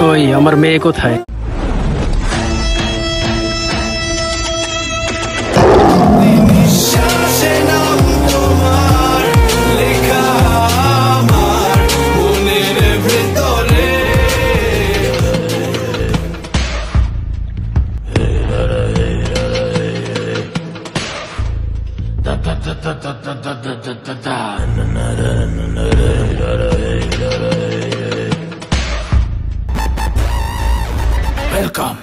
ওই আমার মেয়ে কোথায়? Welcome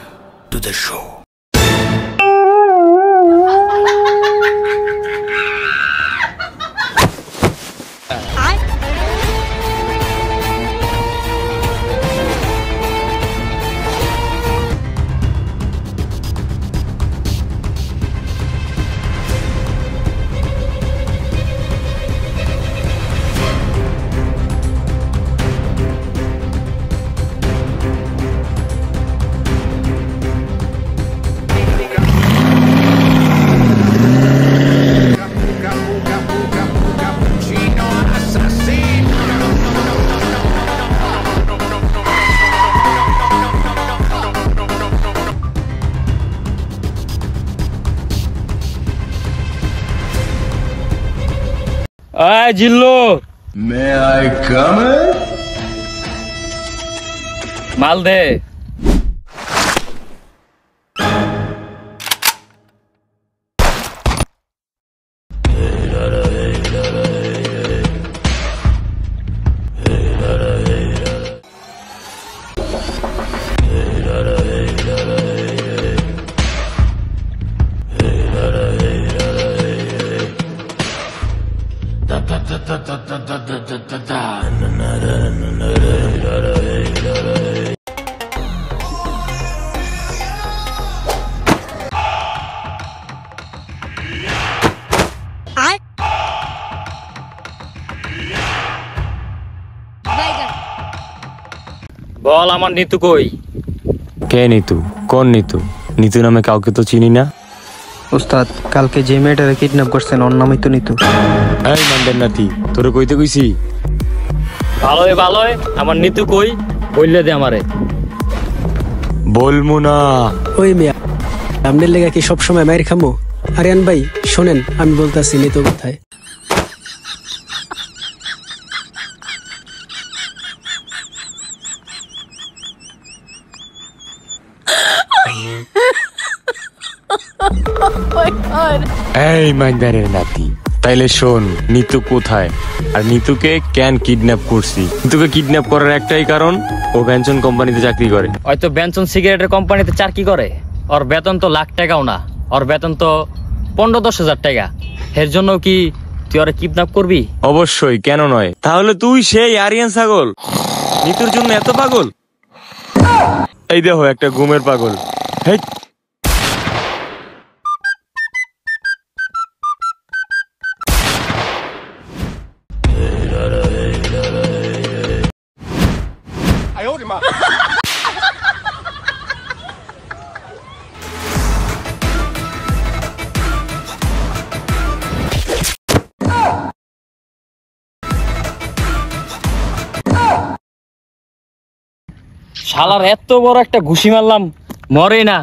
to the show. Ay, Jillo. May I come in? মাল দে। বল আমার নিতু কই? কে নিতু? কোন নিতু? নিতু নামে কাউকে তো চিনি না। উস্তাদ, কালকে যে মেয়েটারে কিডন্যাপ করছেন ওর নামই তো নিতু। এই মান্ডের নাতি, তোরে কইতে কইছি? ভালোই ভালোই, আমার নিতু কই বললে দে আমারে। বলমু না। ওই মেয়া, আপনার লেগা কি সবসময় মায়ের খামো? আরিয়ান ভাই শোনেন, আমি বলতেছি নিতু কোথায়? এই মান্ডারের নাতি, তাইলে শোন নিতু কোথায় আর নিতুকে কেন কিডন্যাপ করছি। নিতুকে কিডন্যাপ করার একটাই কারণ, ও বেনসন কোম্পানিতে চাকরি করে। হয়তো বেনসন সিগারেটের কোম্পানিতে চাকরি করে, ওর বেতন তো লাখ টাকাও না, ওর বেতন তো 15-10 হাজার টাকা। এর জন্য কি তুই ওরে কিডন্যাপ করবি? অবশ্যই, কেন নয়। তাহলে তুই সেই আরিয়ান ছাগল, নিতুর জন্য এত পাগল? এই দেখো একটা ঘুমের পাগল। হেই, শালার এত বড় একটা ঘুষি মারলাম, মরে না।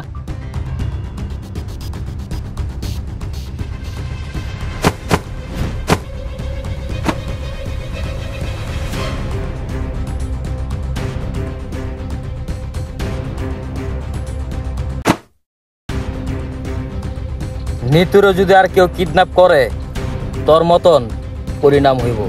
নিতুরও যদি আর কেউ কিডন্যাপ করে, তোর মতন পরিণাম হইব।